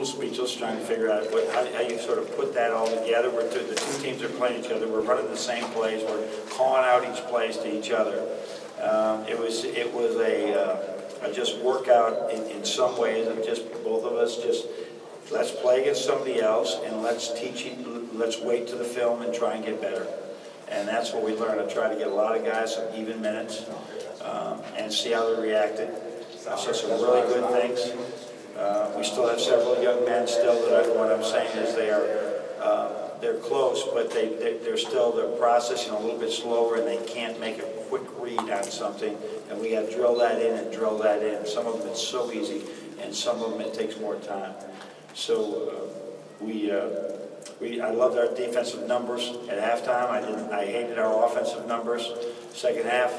speechless trying to figure out how you sort of put that all together. The two teams are playing each other. We're running the same plays. We're calling out each plays to each other. It was a just workout in some ways of just both of us just let's play against somebody else and let's wait to the film and try and get better. And that's what we learned. I tried to get a lot of guys some even minutes and see how they reacted. I saw some really good things. We still have several young men still what I'm saying is they're close, but they're processing a little bit slower and they can't make a quick read on something. And we got to drill that in and drill that in. Some of them it's so easy, and some of them it takes more time. So I loved our defensive numbers at halftime. I hated our offensive numbers. Second half,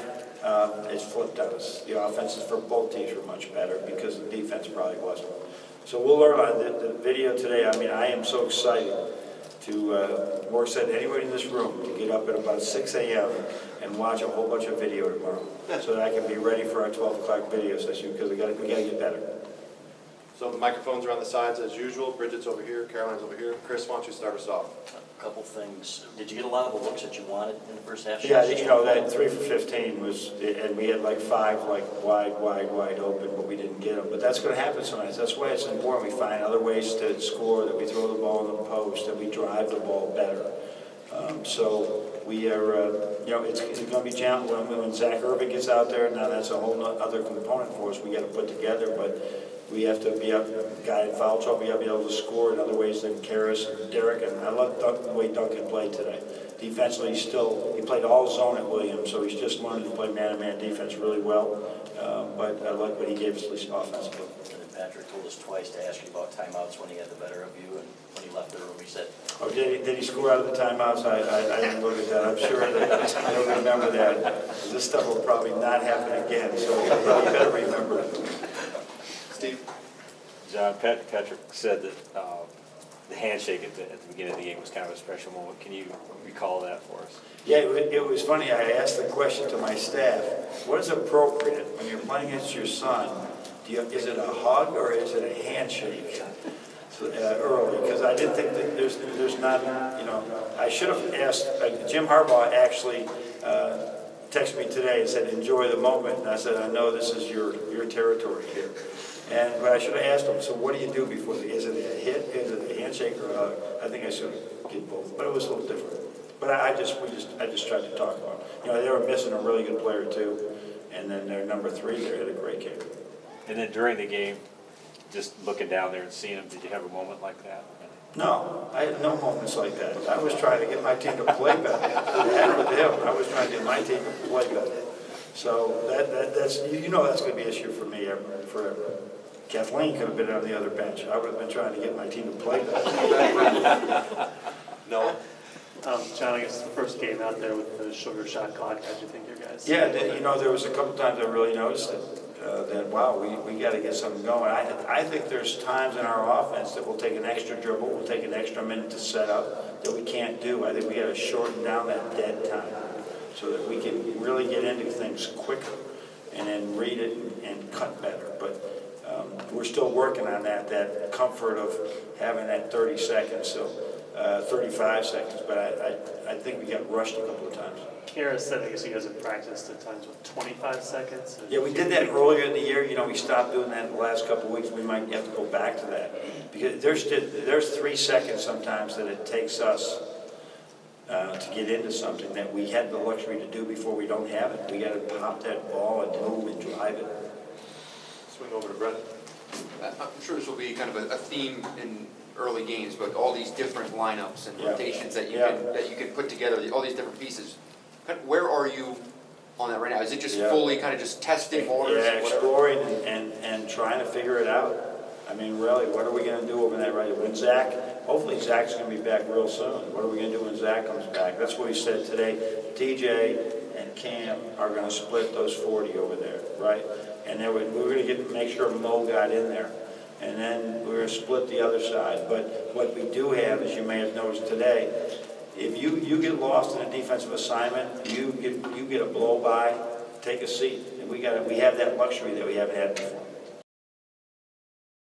it's flipped on us. The offenses for both teams were much better because the defense probably wasn't. So we'll learn on the video today. I mean, I am so excited to, more excited than anybody in this room, to get up at about 6 a.m. and watch a whole bunch of video tomorrow so that I can be ready for our 12 o'clock video session because we got to get better. So the microphones are on the sides as usual. Bridget's over here, Caroline's over here. Chris, why don't you start us off? A couple things. Did you get a lot of the looks that you wanted in the first half? Yeah, you know, that 3 for 15 was, and we had like 5 like wide open, but we didn't get them. But that's going to happen sometimes. That's why it's important we find other ways to score, that we throw the ball in the post, that we drive the ball better. So we are, you know, it's going to be challenging when Zach Irving gets out there. Now that's a whole other component for us we got to put together, but we have to be up, guy in foul trouble, we have to be able to score in other ways than Karras and Derek. And I love the way Duncan played today. Defensively, he played all zone at Williams, so he's just learning to play man-to-man defense really well. But I like what he gave us at least offensively. And Patrick told us twice to ask you about timeouts when he had the better of you, and when he left the room, he said, "Oh, did he score out of the timeouts?" I didn't look at that. I'm sure that I don't remember that. This stuff will probably not happen again, so you better remember it. Steve? John, Patrick said that the handshake at the beginning of the game was kind of a special moment. Can you recall that for us? Yeah, it was funny. I asked the question to my staff, what is appropriate when you're playing against your son? Is it a hug or is it a handshake? Early, because I didn't think that there's not, you know, I should have asked, Jim Harbaugh actually texted me today and said, enjoy the moment. And I said, I know this is your territory here. But I should have asked him, so what do you do before? Is it a hit? Is it a handshake or a hug? I think I should have did both, but it was a little different. But I just tried to talk about it. You know, they were missing a really good player too, and then their number 3 there had a great game. And then during the game, just looking down there and seeing him, did you have a moment like that? No, I had no moments like that. I was trying to get my team to play better. With him, I was trying to get my team to play better. So that's, you know, that's going to be an issue for me forever. Kathleen could have been on the other bench. I would have been trying to get my team to play better. No. John, I guess the first game out there with the shorter shot clock, how'd you think your guys? Yeah, you know, there was a couple times I really noticed it. That wow, we got to get something going. I think there's times in our offense that we'll take an extra dribble, we'll take an extra minute to set up that we can't do. I think we got to shorten down that dead time so that we can really get into things quicker and then read it and cut better. But we're still working on that comfort of having that 30 seconds, so 35 seconds. But I think we got rushed a couple of times. Karras said, I guess you guys have practiced at times with 25 seconds. Yeah, we did that earlier in the year. You know, we stopped doing that in the last couple of weeks. We might have to go back to that. Because there's 3 seconds sometimes that it takes us to get into something that we had the luxury to do before we don't have it. We got to pop that ball and move and drive it. Swing over to Brendan. I'm sure this will be kind of a theme in early games, but all these different lineups and rotations that you can put together, all these different pieces. Where are you on that right now? Is it just fully kind of just testing orders? Yeah, exploring and trying to figure it out. I mean, really, what are we going to do over there right when Zach, hopefully Zach's going to be back real soon. What are we going to do when Zach comes back? That's what he said today. TJ and Cam are going to split those 40 over there, right? And then we're going to make sure Mo got in there. And then we're going to split the other side. But what we do have, as you may have noticed today, if you get lost in a defensive assignment, you get a blow by, take a seat. And we have that luxury that we haven't had before.